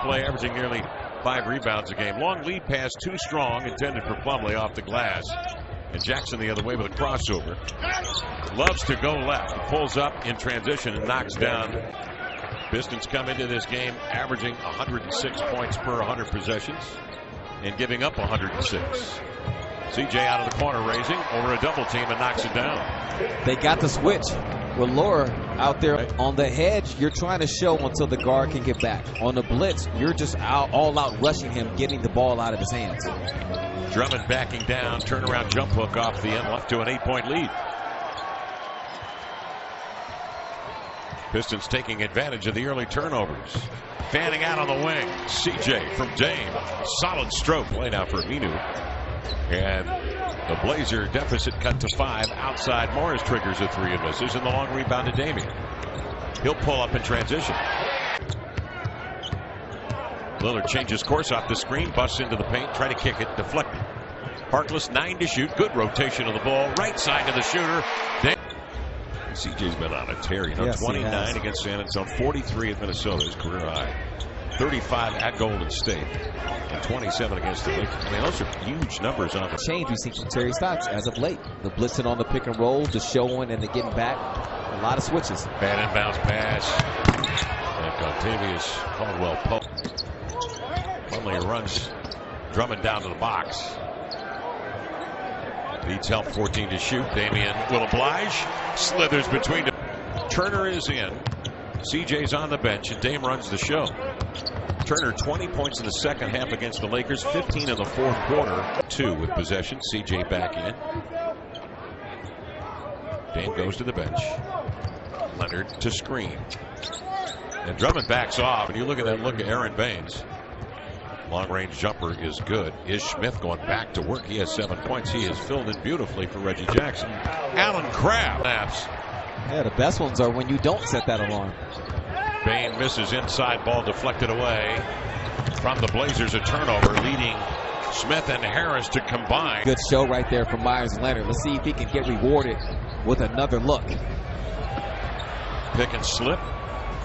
play, averaging nearly 5 rebounds a game. Long lead pass, too strong, intended for Plumlee off the glass. And Jackson the other way with a crossover. Loves to go left. He pulls up in transition and knocks down. Pistons come into this game averaging 106 points per 100 possessions and giving up 106. CJ out of the corner, raising over a double team and knocks it down. They got the switch. With Laura out there on the hedge, you're trying to show until the guard can get back. On the blitz, you're just all out rushing him, getting the ball out of his hands. Drummond backing down, turnaround jump hook off the end, left to an 8-point lead. Pistons taking advantage of the early turnovers. Fanning out on the wing. CJ from Dame. Solid stroke laid out for Aminu. And the Blazer deficit cut to 5 outside. Morris triggers a 3 and misses, and the long rebound to Damian. He'll pull up in transition. Lillard changes course off the screen, busts into the paint, try to kick it, deflected. Harkless 9 to shoot. Good rotation of the ball. Right side to the shooter. CJ's been on a tear. Yes, 29 against San Antonio, 43 at Minnesota, his career high. 35 at Golden State, and 27 against the Lakers. I mean, those are huge numbers on the change we've seen from Terry Stotts as of late. The blitzing on the pick and roll, the showing and the getting back. A lot of switches. Bad inbounds pass. And Contavious Caldwell Pope. Plumlee runs Drummond down to the box. Needs help, 14 to shoot. Damian will oblige. Slithers between them. Turner is in. CJ's on the bench, and Dame runs the show. Turner 20 points in the second half against the Lakers, 15 in the fourth quarter. 2 with possession. CJ back in. Dame goes to the bench. Leonard to screen. And Drummond backs off. And you look at that look at Aaron Baines. Long-range jumper is good. Is Smith going back to work? He has 7 points. He has filled in beautifully for Reggie Jackson. Allen Crabbe snaps. Yeah, the best ones are when you don't set that alarm. Bain misses inside, ball deflected away from the Blazers. A turnover leading Smith and Harris to combine. Good show right there from Myers Leonard. Let's see if he can get rewarded with another look. Pick and slip.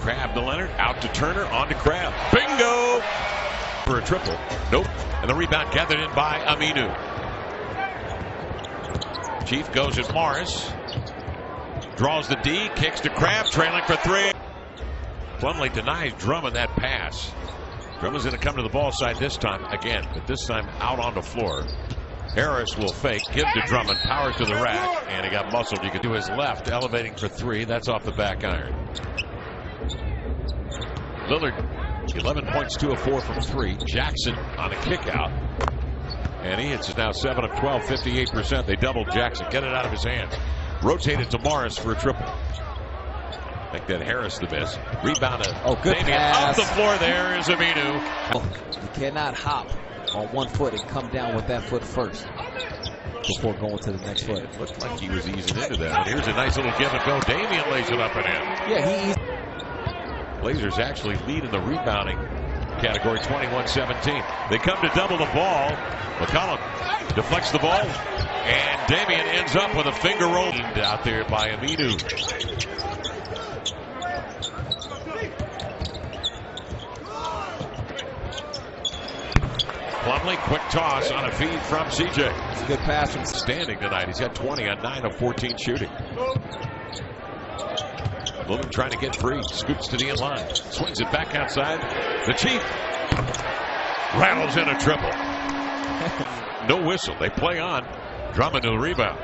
Crabbe to Leonard. Out to Turner. On to Crabbe. Bingo! For a triple. Nope. And the rebound gathered in by Aminu. Chief goes at Morris. Draws the D. Kicks to Crabbe. Trailing for 3. Plumlee denies Drummond that pass. Drummond's going to come to the ball side this time again, but this time out on the floor. Harris will fake. Give to Drummond. Powers to the rack. And he got muscled. You could do his left. Elevating for 3. That's off the back iron. Lillard. 11 points, 2 of 4 from 3. Jackson on a kick out. And he hits now 7 of 12, 58%. They doubled Jackson. Get it out of his hands. Rotated to Morris for a triple. Make that Harris the best. Rebound to good pass. Off the floor there is Aminu. You cannot hop on one foot and come down with that foot first before going to the next foot. It looked like he was easing into that. And here's a nice little give and go. Damian lays it up and in. Yeah, Blazers actually lead in the rebounding category, 21-17. They come to double the ball. McCollum deflects the ball, and Damian ends up with a finger roll out there by Aminu. Plumlee, quick toss on a feed from CJ. It's a good pass from standing tonight. He's got 20 on 9 of 14 shooting. Lillard trying to get free. Scoops to the inline. Swings it back outside. The Chief rattles in a triple. No whistle. They play on. Drummond to the rebound.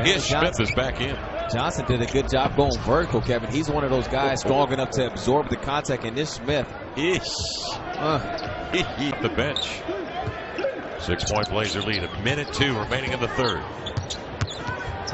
Ish Smith is back in. Johnson did a good job going vertical, Kevin. He's one of those guys strong enough to absorb the contact. And Ish Smith. The bench. 6-point Blazer lead. 1:02 remaining in the third.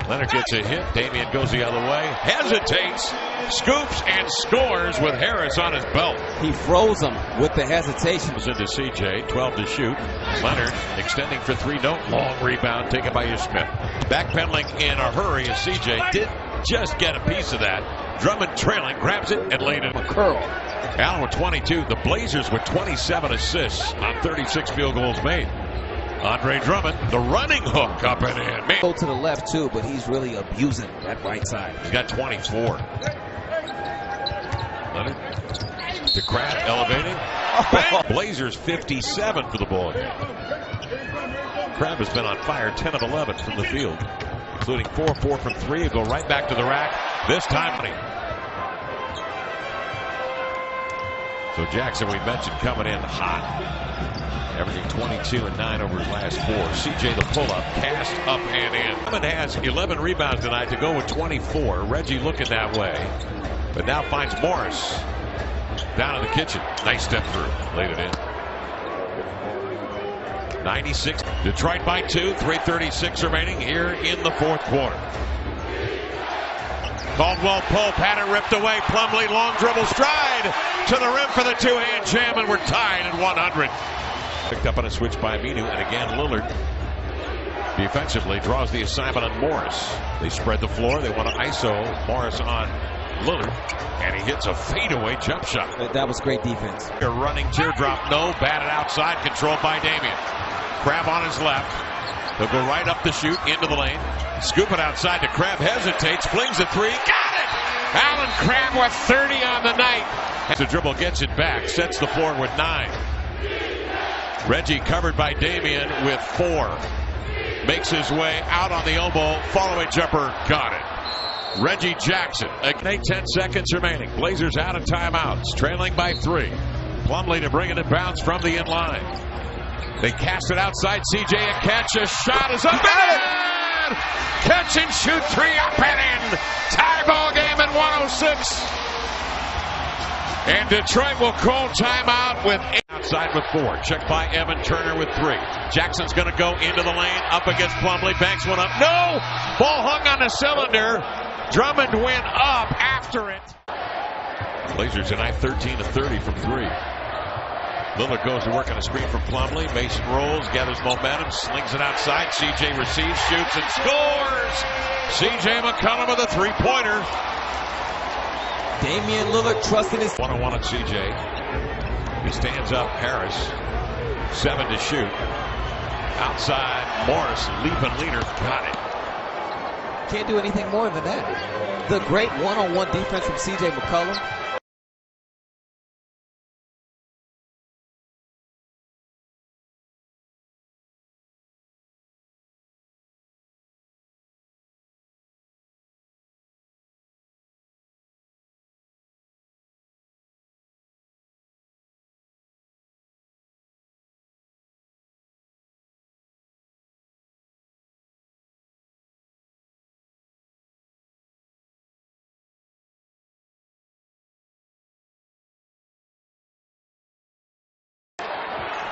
Leonard gets a hit. Damian goes the other way. Hesitates. Scoops and scores with Harris on his belt. He froze him with the hesitation. Into CJ. 12 to shoot. Leonard extending for 3. No. Long rebound taken by Smith. Backpedaling in a hurry as CJ did just get a piece of that. Drummond trailing. Grabs it and laid it. A curl. Allen with 22. The Blazers with 27 assists on 36 field goals made. Andre Drummond, the running hook up and in. Go to the left too, but he's really abusing that right side. He's got 24. Leonard to Crabbe, elevating. Blazers 57 for the ball game. Crabbe has been on fire, 10 of 11 from the field, including 4 from 3. He'll go right back to the rack. This time, so Jackson, we mentioned, coming in hot, averaging 22 and 9 over his last 4. CJ the pull-up, cast up and in. Drummond has 11 rebounds tonight to go with 24. Reggie looking that way, but now finds Morris down in the kitchen. Nice step through, laid it in. 96. Detroit by 2. 3:36 remaining here in the fourth quarter. Caldwell Pope had it ripped away. Plumlee long dribble stride to the rim for the two-hand jam, and we're tied at 100. Picked up on a switch by Aminu, and again Lillard defensively draws the assignment on Morris. They spread the floor. They want to ISO Morris on Lillard, and he hits a fadeaway jump shot. That was great defense. A running teardrop, no, batted outside, controlled by Damian. Crabbe on his left. He'll go right up the shoot into the lane. Scoop it outside to Crabbe, hesitates, flings a 3. Got it! Allen Crabbe with 30 on the night. The dribble gets it back, sets the floor with 9. Reggie covered by Damian with 4. Makes his way out on the elbow. Follow-away jumper, got it. Reggie Jackson. 10 seconds remaining. Blazers out of timeouts, trailing by 3. Plumlee to bring it in bounds from the in-line. They cast it outside. CJ a catch. A shot is up and in! Catch and shoot 3 up and in. Tie ball game at 106. And Detroit will call timeout with 8. Outside with 4. Checked by Evan Turner with 3. Jackson's going to go into the lane. Up against Plumlee. Banks one up. No! Ball hung on the cylinder. Drummond went up after it. Blazers tonight 13 of 30 from 3. Lillard goes to work on a screen from Plumlee. Mason rolls, gathers momentum, slings it outside. CJ receives, shoots, and scores! CJ McCollum with a 3-pointer. Damian Lillard trusting his... 1-on-1 on CJ. He stands up. Harris, 7 to shoot. Outside, Morris, leaping leader, got it. Can't do anything more than that. The great one-on-one defense from CJ McCollum.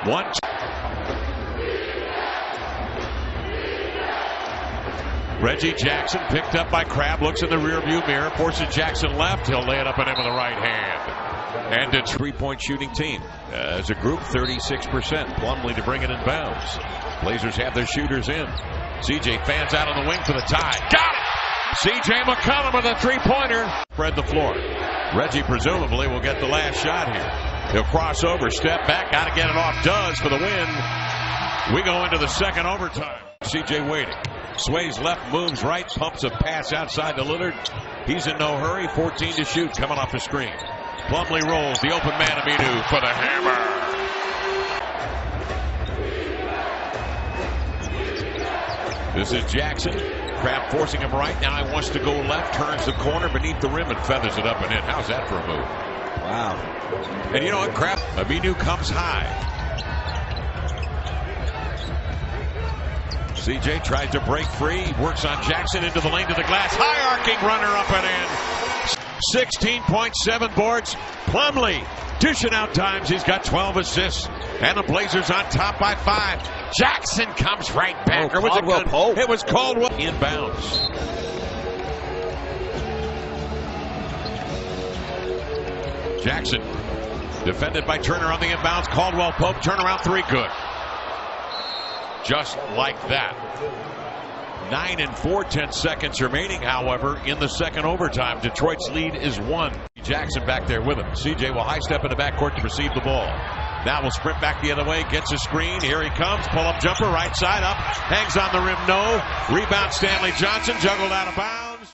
One. Reggie Jackson picked up by Crabbe, looks in the rearview mirror, forces Jackson left. He'll lay it up and in with the right hand. And a 3-point shooting team. As a group, 36%. Plumlee to bring it in bounds. Blazers have their shooters in. CJ fans out on the wing for the tie. Got it! CJ McCollum with a 3-pointer. Spread the floor. Reggie presumably will get the last shot here. He'll cross over, step back, got to get it off. Does for the win. We go into the second overtime. CJ waiting. Sways left, moves right, pumps a pass outside to Lillard. He's in no hurry. 14 to shoot, coming off the screen. Plumlee rolls, the open man Aminu for the hammer. This is Jackson. Crabbe forcing him right. Now he wants to go left, turns the corner beneath the rim and feathers it up and in. How's that for a move? Wow. And you know what, Crabbe? Aminu comes high. CJ tries to break free. Works on Jackson into the lane to the glass. High arcing runner up and in. 16.7 boards. Plumlee dishing out times. He's got 12 assists. And the Blazers on top by 5. Jackson comes right back. Or was it Pope? It was Caldwell. Inbounds. Jackson defended by Turner on the inbounds. Caldwell Pope turnaround 3, good. Just like that. 9 and 4, 10 seconds remaining, however, in the second overtime. Detroit's lead is 1. Jackson back there with him. CJ will high step in the backcourt to receive the ball. Now will sprint back the other way, gets a screen. Here he comes. Pull up jumper, right side up. Hangs on the rim, no. Rebound Stanley Johnson, juggled out of bounds.